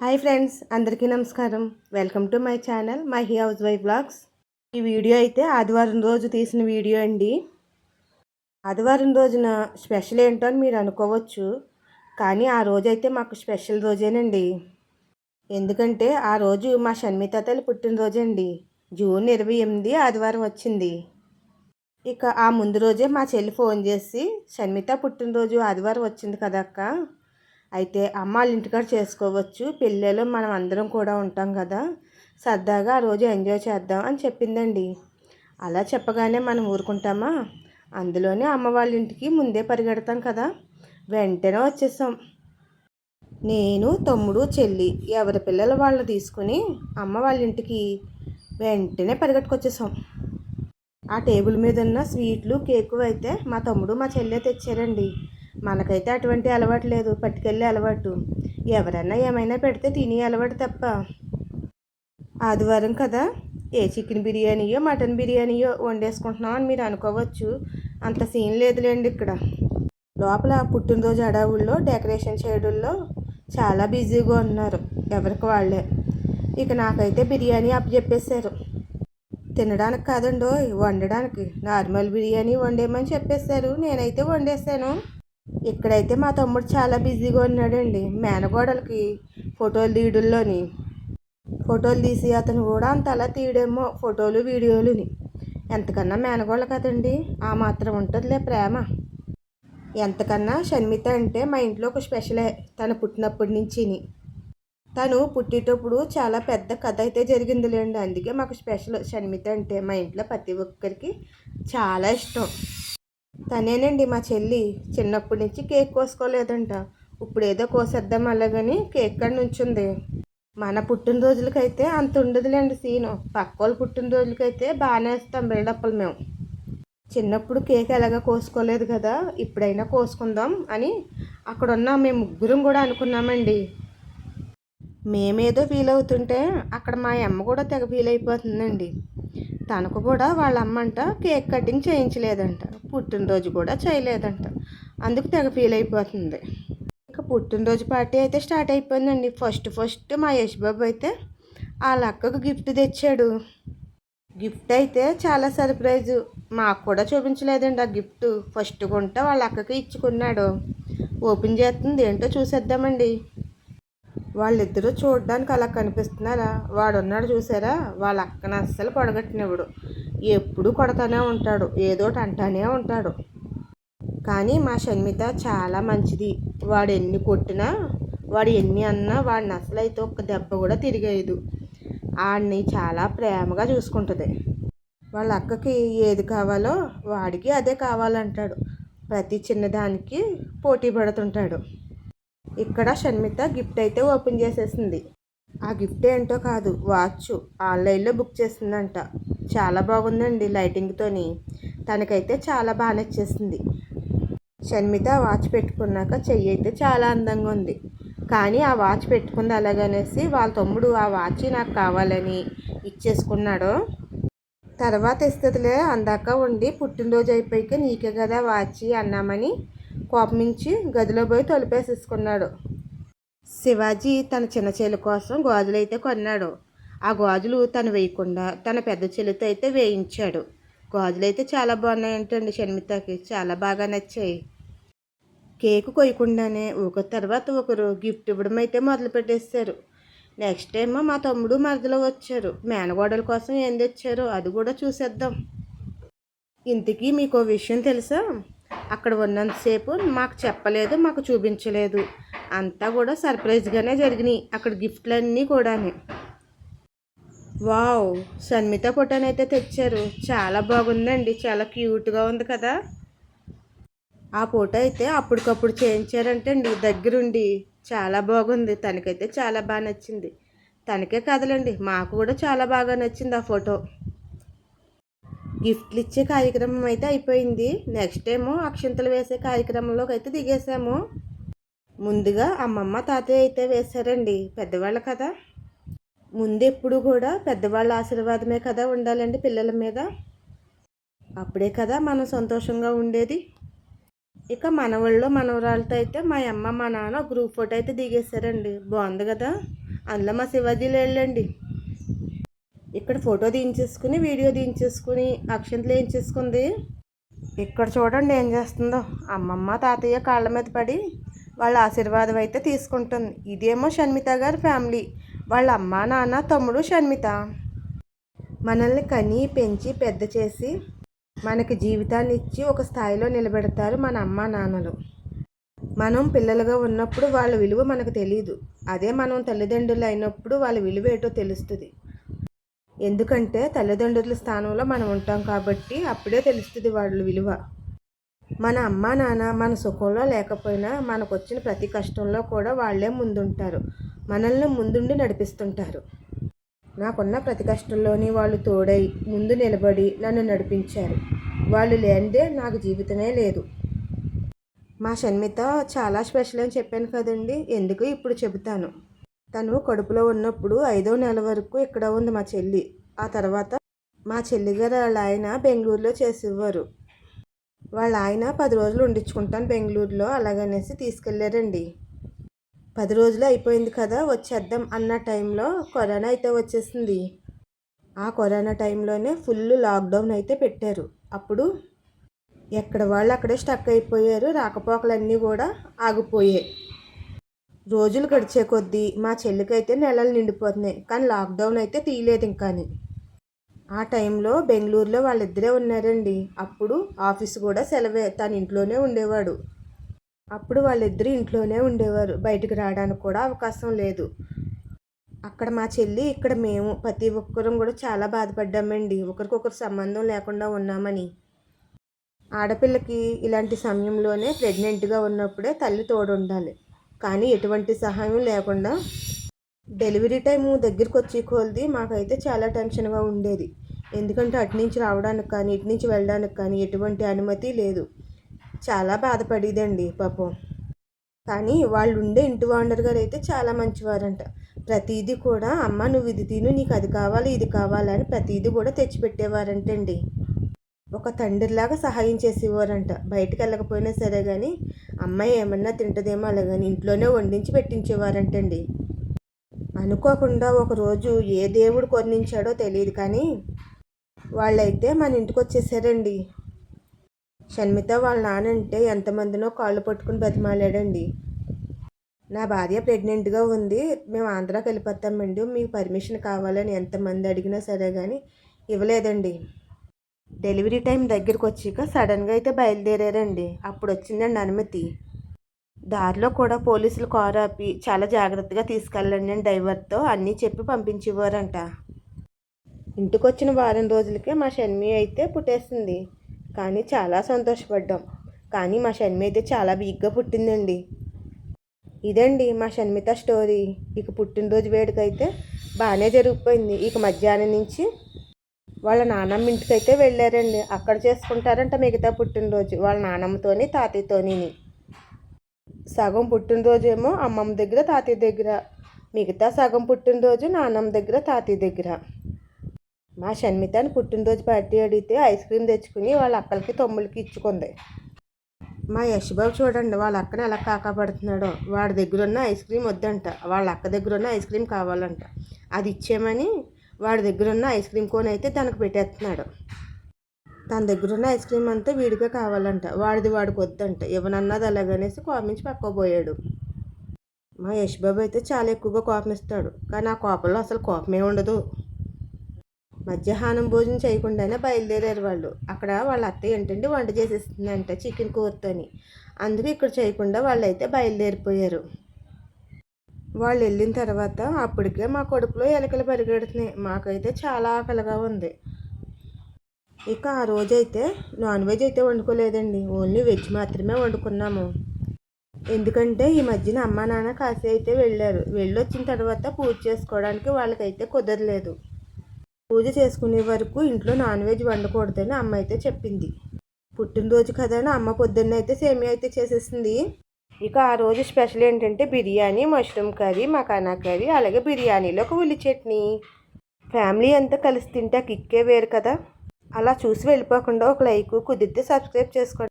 Hi friends, అందరికీ నమస్కారం. Welcome to my channel Mahi housewife blogs. ఈ వీడియో అయితే ఆదివారం రోజు తీసిన వీడియో అండి. ఆదివారం రోజున స్పెషల్ ఏంటో అని మీరు అనుకోవచ్చు, కానీ ఆ రోజైతే మాకు స్పెషల్ రోజేనండి. ఎందుకంటే ఆ రోజు మా షణ్మిత తల్లి పుట్టినరోజు అండి. జూన్ 28 ఆదివారం వచ్చింది. ఇక ఆ ముందు రోజే మా చెల్లి ఫోన్ చేసి, షణ్మిత పుట్టినరోజు ఆదివారం వచ్చింది కదా అక్క, అయితే అమ్మ వాళ్ళ ఇంటికాడ చేసుకోవచ్చు, పెళ్ళిలో మనం అందరం కూడా ఉంటాం కదా, సరదాగా ఆ రోజు ఎంజాయ్ చేద్దాం అని చెప్పిందండి. అలా చెప్పగానే మనం ఊరుకుంటామా? అందులోనే అమ్మ వాళ్ళ ఇంటికి ముందే పరిగెడతాం కదా, వెంటనే వచ్చేసాం. నేను, తమ్ముడు, చెల్లి ఎవరి పిల్లలు వాళ్ళు తీసుకుని అమ్మ వాళ్ళ ఇంటికి వెంటనే పరిగెట్టుకొచ్చేసాం. ఆ టేబుల్ మీద ఉన్న స్వీట్లు, కేకు అయితే మా తమ్ముడు మా చెల్లె తెచ్చారండి. మనకైతే అటువంటి అలవాటు లేదు, పట్టుకెళ్ళే అలవాటు. ఎవరైనా ఏమైనా పెడితే తినే అలవాటు తప్ప. ఆదివారం కదా, ఏ చికెన్ బిర్యానీయో మటన్ బిర్యానీయో వండేసుకుంటున్నాం అని మీరు అనుకోవచ్చు. అంత సీన్ లేదులేండి. ఇక్కడ లోపల పుట్టినరోజు అడవుల్లో డెకరేషన్ చేయడంలో చాలా బిజీగా ఉన్నారు ఎవరికి వాళ్ళే. ఇక నాకైతే బిర్యానీ అప్పచెప్పేశారు. తినడానికి కాదండో, వండడానికి. నార్మల్ బిర్యానీ వండేమని చెప్పేశారు. నేనైతే వండేసాను. ఇక్కడైతే మా తమ్ముడు చాలా బిజీగా ఉన్నాడండి. మేనగోడలకి ఫోటోలు తీయడంలోని. ఫోటోలు తీసి అతను కూడా అంత అలా తీయడేమో ఫోటోలు వీడియోలుని. ఎంతకన్నా మేనగోళ్ళ కదండి, ఆ మాత్రం ఉంటుందిలే ప్రేమ. ఎంతకన్నా షణ్మిత అంటే మా ఇంట్లో ఒక స్పెషలే. తను పుట్టినప్పటి నుంచిని. తను పుట్టేటప్పుడు చాలా పెద్ద కథ అయితే జరిగిందిలేండి, అందుకే మాకు స్పెషల్. షణ్మిత అంటే మా ఇంట్లో ప్రతి ఒక్కరికి చాలా ఇష్టం. తనేనండి మా చెల్లి. చిన్నప్పటి నుంచి కేక్ కోసుకోలేదంట, ఇప్పుడు ఏదో కోసేద్దాం అలాగని కేక్ కాడ నుంచుంది. మన పుట్టినరోజులకైతే అంత ఉండదులేండి సీను. పక్క వాళ్ళ పుట్టినరోజులకైతే బాగానే ఇస్తాం బిల్డప్లు మేము. చిన్నప్పుడు కేక్ ఎలాగ కోసుకోలేదు కదా, ఇప్పుడైనా కోసుకుందాం అని అక్కడున్న మేము ముగ్గురం కూడా అనుకున్నామండి. మేమేదో ఫీల్ అవుతుంటే అక్కడ మా అమ్మ కూడా తెగ ఫీల్ అయిపోతుందండి. తనకు కూడా వాళ్ళ అమ్మంట కేక్ కటింగ్ చేయించలేదంట, పుట్టినరోజు కూడా చేయలేదంట, అందుకు తెగ ఫీల్ అయిపోతుంది. ఇక పుట్టినరోజు పార్టీ అయితే స్టార్ట్ అయిపోయిందండి. ఫస్ట్ మా యశ్బాబు అయితే వాళ్ళ అక్కకు గిఫ్ట్ తెచ్చాడు. గిఫ్ట్ అయితే చాలా సర్ప్రైజు. మాకు కూడా చూపించలేదండి ఆ గిఫ్ట్. ఫస్ట్ కొంట వాళ్ళ అక్కకి ఇచ్చుకున్నాడు. ఓపెన్ చేస్తుంది, ఏంటో చూసేద్దామండి. వాళ్ళిద్దరూ చూడడానికి అలా కనిపిస్తున్నారా? వాడున్నాడు చూసారా, వాళ్ళ అక్కన అస్సలు పొడగట్టినవాడు. ఎప్పుడు కొడతానే ఉంటాడు, ఏదోటి అంటానే ఉంటాడు. కానీ మా షణ్మిత చాలా మంచిది. వాడు ఎన్ని కొట్టినా, వాడు ఎన్ని అన్నా వాడిని అసలు అయితే ఒక్క దెబ్బ కూడా తిరిగేయదు. వాడిని చాలా ప్రేమగా చూసుకుంటుంది. వాళ్ళ అక్కకి ఏది కావాలో వాడికి అదే కావాలంటాడు. ప్రతి చిన్నదానికి పోటీ పడుతుంటాడు. ఇక్కడ షణ్మిత గిఫ్ట్ అయితే ఓపెన్ చేసేసింది. ఆ గిఫ్ట్ ఏంటో కాదు, వాచ్ ఆన్లైన్లో బుక్ చేసిందంట. చాలా బాగుందండి లైటింగ్తోని. తనకైతే చాలా బాగా నచ్చేసింది. షణ్మిత వాచ్ పెట్టుకున్నాక చెయ్యి అయితే చాలా అందంగా ఉంది. కానీ ఆ వాచ్ పెట్టుకుంది అలాగనేసి వాళ్ళ తమ్ముడు ఆ వాచ్ నాకు కావాలని ఇచ్చేసుకున్నాడు. తర్వాత ఇస్తుందిలే అందాక ఉండి, పుట్టినరోజు అయిపోయాక నీకే కదా వాచి అన్నామని కోపమించి గదిలో పోయి తలుపేసేసుకున్నాడు. శివాజీ తన చిన్న చెల్లి కోసం గాజులు అయితే కొన్నాడు. ఆ గాజులు తను వేయకుండా తన పెద్ద చెల్లితో అయితే వేయించాడు. గాజులు అయితే చాలా బాగున్నాయంటండి, షణ్మితకి చాలా బాగా నచ్చాయి. కేకు కొయ్యకుండానే ఒకరి తర్వాత ఒకరు గిఫ్ట్ ఇవ్వడం అయితే మొదలు పెట్టేశారు. నెక్స్ట్ టైం మా తమ్ముడు మరదలో వచ్చారు. మేనగోడల కోసం ఏం తెచ్చారో అది కూడా చూసేద్దాం. ఇంతకీ మీకు విషయం తెలుసా? అక్కడ ఉన్నంతసేపు మాకు చెప్పలేదు, మాకు చూపించలేదు. అంతా కూడా సర్ప్రైజ్గానే జరిగినాయి అక్కడ గిఫ్ట్లన్నీ కూడానే. వావ్, షణ్మిత ఫోటోనైతే తెచ్చారు. చాలా బాగుందండి, చాలా క్యూట్గా ఉంది కదా. ఆ ఫోటో అయితే అప్పటికప్పుడు చేయించారంటండి దగ్గరుండి. చాలా బాగుంది. తనకైతే చాలా బాగా నచ్చింది. తనకే కదలండి, మాకు కూడా చాలా బాగా నచ్చింది ఆ ఫోటో. గిఫ్ట్లు ఇచ్చే కార్యక్రమం అయితే అయిపోయింది. నెక్స్ట్ ఏమో అక్షింతలు వేసే కార్యక్రమంలోకి అయితే దిగేసాము. ముందుగా అమ్మమ్మ తాతయ్య అయితే వేశారండి, పెద్దవాళ్ళ కదా. ముందు ఎప్పుడు కూడా పెద్దవాళ్ళ ఆశీర్వాదమే కదా ఉండాలండి పిల్లల మీద. అప్పుడే కదా మనం సంతోషంగా ఉండేది. ఇక మనవాళ్ళు మనవరాలతో అయితే మా అమ్మ మా నాన్న గ్రూప్ ఫోటో అయితే దిగేశారండి. బాగుంది కదా. అందులో మా శివాజీ లేళ్ళండి. ఇక్కడ ఫోటో దించేసుకుని వీడియో దించేసుకుని అక్షంతలు వేయించేసుకుంది. ఇక్కడ చూడండి ఏం చేస్తుందో. అమ్మమ్మ తాతయ్య కాళ్ళ మీద పడి వాళ్ళ ఆశీర్వాదం అయితే తీసుకుంటుంది. ఇదేమో షణ్మిత గారి ఫ్యామిలీ. వాళ్ళ అమ్మ నాన్న తమ్ముడు షణ్మిత. మనల్ని కని పెంచి పెద్ద చేసి మనకి జీవితాన్ని ఇచ్చి ఒక స్థాయిలో నిలబెడతారు మన అమ్మ నాన్నలు. మనం పిల్లలుగా ఉన్నప్పుడు వాళ్ళ విలువ మనకు తెలియదు. అదే మనం తల్లిదండ్రులు అయినప్పుడు వాళ్ళ విలువ ఏంటో తెలుస్తుంది. ఎందుకంటే తల్లిదండ్రుల స్థానంలో మనం ఉంటాం కాబట్టి అప్పుడే తెలుస్తుంది వాళ్ళ విలువ. మన అమ్మ నాన్న మన సుఖంలో లేకపోయినా మనకు వచ్చిన ప్రతి కష్టంలో కూడా వాళ్ళే ముందుంటారు. మనల్ని ముందుండి నడిపిస్తుంటారు. నాకున్న ప్రతి కష్టంలోని వాళ్ళు తోడై ముందు నిలబడి నన్ను నడిపించారు. వాళ్ళు లేనిదే నాకు జీవితమే లేదు. మా షణ్మిత చాలా స్పెషల్ అని చెప్పాను కదండి. ఎందుకు ఇప్పుడు చెబుతాను. తను కడుపులో ఉన్నప్పుడు 5వ నెల వరకు ఇక్కడ ఉంది మా చెల్లి. ఆ తర్వాత మా చెల్లిగారు వాళ్ళ ఆయన బెంగళూరులో చేసేవారు. వాళ్ళ ఆయన 10 రోజులు ఉండించుకుంటాను బెంగళూరులో అలాగనేసి తీసుకెళ్ళారండి. 10 రోజులు అయిపోయింది కదా వచ్చేద్దాం అన్న టైంలో కరోనా అయితే వచ్చేసింది. ఆ కరోనా టైంలోనే ఫుల్ లాక్డౌన్ అయితే పెట్టారు. అప్పుడు ఎక్కడ వాళ్ళు అక్కడే స్టక్ అయిపోయారు. రాకపోకలన్నీ కూడా ఆగిపోయాయి. రోజులు గడిచే కొద్దీ మా చెల్లికైతే నెలలు నిండిపోతున్నాయి. కానీ లాక్డౌన్ అయితే తీయలేదు ఇంకాని. ఆ టైంలో బెంగళూరులో వాళ్ళిద్దరే ఉన్నారండి. అప్పుడు ఆఫీస్ కూడా సెలవే. తను ఇంట్లోనే ఉండేవాడు. అప్పుడు వాళ్ళిద్దరూ ఇంట్లోనే ఉండేవారు. బయటకు రావడానికి కూడా అవకాశం లేదు. అక్కడ మా చెల్లి, ఇక్కడ మేము ప్రతి ఒక్కరం కూడా చాలా బాధపడ్డామండి. ఒకరికొకరు సంబంధం లేకుండా ఉన్నామని. ఆడపిల్లకి ఇలాంటి సమయంలోనే ప్రెగ్నెంట్గా ఉన్నప్పుడే తల్లి తోడు ఉండాలి. కానీ ఎటువంటి సహాయం లేకుండా డెలివరీ టైము దగ్గరికి వచ్చి కొలిది మాకైతే చాలా టెన్షన్గా ఉండేది. ఎందుకంటే అటు నుంచి రావడానికి కానీ ఇటు నుంచి వెళ్ళడానికి కానీ ఎటువంటి అనుమతి లేదు. చాలా బాధపడేదండి పాపం. కానీ వాళ్ళు ఉండే ఇంటి ఓనర్ గారు అయితే చాలా మంచివారంట. ప్రతిదీ కూడా అమ్మ నువ్వు ఇది తిను, నీకు అది కావాలి ఇది కావాలని ప్రతిదీ కూడా తెచ్చిపెట్టేవారంటండి. ఒక తండ్రిలాగా సహాయం చేసేవారంట. బయటకు వెళ్ళకపోయినా సరే కానీ అమ్మాయి ఏమన్నా తింటదేమో అలాగని ఇంట్లోనే వండించి పెట్టించేవారంటండి. అనుకోకుండా ఒకరోజు ఏ దేవుడు కొన్నించాడో తెలియదు కానీ వాళ్ళైతే మన ఇంటికి వచ్చేసారండి. షణ్మిత వాళ్ళ నానంటే ఎంతమందినో కాళ్ళు పట్టుకుని బతిమాలాడండి. నా భార్య ప్రెగ్నెంట్గా ఉంది, మేము ఆంధ్రాకి వెళ్ళిపోతామండి, మీకు పర్మిషన్ కావాలని ఎంతమంది అడిగినా సరే కానీ ఇవ్వలేదండి. డెలివరీ టైం దగ్గరికి వచ్చాక సడన్గా అయితే బయలుదేరారండి. అప్పుడు వచ్చిందండి అనుమతి. దారిలో కూడా పోలీసులు కారు ఆపి చాలా జాగ్రత్తగా తీసుకెళ్ళండి అని డ్రైవర్తో అన్నీ చెప్పి పంపించేవారంట. ఇంటికి వచ్చిన వారం రోజులకే మా షణ్మి అయితే పుట్టేసింది. కానీ చాలా సంతోషపడ్డాం. కానీ మా షణ్మి అయితే చాలా వీక్గా పుట్టిందండి. ఇదండి మా షణ్మిత స్టోరీ. ఇక పుట్టినరోజు వేడుకైతే బాగానే జరిగిపోయింది. ఇక మధ్యాహ్నం నుంచి వాళ్ళ నాన్నమ్మ ఇంటికైతే వెళ్ళారండి. అక్కడ చేసుకుంటారంట మిగతా పుట్టినరోజు వాళ్ళ నాన్నమ్మతోని తాతయ్యతోని. సగం పుట్టినరోజు ఏమో అమ్మమ్మ దగ్గర తాతయ్య దగ్గర, మిగతా సగం పుట్టినరోజు నాన్నమ్మ దగ్గర తాతయ్య దగ్గర. మా షణ్మితని పుట్టినరోజు పార్టీ అడిగితే ఐస్ క్రీమ్ తెచ్చుకుని వాళ్ళ అక్కలకి తమ్ముళ్ళకి ఇచ్చుకుంది. మా యశ్బాబు చూడండి వాళ్ళ అక్కని ఎలా కాకపడుతున్నాడో. వాడి దగ్గర ఉన్న ఐస్ క్రీమ్ వద్దంట, వాళ్ళ అక్క దగ్గర ఉన్న ఐస్ క్రీమ్ కావాలంట. అది ఇచ్చేయమని వాడి దగ్గర ఉన్న ఐస్ క్రీమ్ కోన్ అయితే తనకు పెట్టేస్తున్నాడు. తన దగ్గర ఉన్న ఐస్ క్రీమ్ అంతా వీడిగా కావాలంట. వాడిది వాడికి వద్దంట. ఇవ్వనన్నది అలాగనేసి కోపించి పక్కపోయాడు. మా యశ్బాబు అయితే చాలా ఎక్కువగా కోపమిస్తాడు. కానీ ఆ కోపంలో అసలు కోపమే ఉండదు. మధ్యాహ్నం భోజనం చేయకుండానే బయలుదేరారు వాళ్ళు. అక్కడ వాళ్ళ అత్తయ్య ఏంటంటే వంట చేసేస్తుందంట చికెన్ కూరతోని. అందుకు ఇక్కడ చేయకుండా వాళ్ళు అయితే బయలుదేరిపోయారు. వాళ్ళు వెళ్ళిన తర్వాత అప్పటికే మా కడుపులో ఎలకలు పరిగెడుతున్నాయి. మాకైతే చాలా ఆకలిగా ఉంది. ఇక ఆ రోజైతే నాన్ వెజ్ అయితే వండుకోలేదండి. ఓన్లీ వెజ్ మాత్రమే వండుకున్నాము. ఎందుకంటే ఈ మధ్యన అమ్మ నాన్న కాశీ అయితే వెళ్ళారు. వెళ్ళొచ్చిన తర్వాత పూజ చేసుకోవడానికి వాళ్ళకైతే కుదరలేదు. పూజ చేసుకునే వరకు ఇంట్లో నాన్ వెజ్ వండకూడదని అమ్మ అయితే చెప్పింది. పుట్టినరోజు కదా అని అమ్మ పొద్దున్న అయితే సేమియా అయితే చేసేసింది. ఇక ఆ రోజు స్పెషల్ ఏంటంటే biryani, mushroom curry, makhana curry, అలాగే బిర్యానీలో ఒక ఉల్లి చట్నీ. ఫ్యామిలీ అంతా కలిసి తింటే కిక్కే వేరు కదా. అలా చూసి వెళ్ళిపోకుండా ఒక లైక్, కుదిరితే సబ్స్క్రైబ్ చేసుకోండి.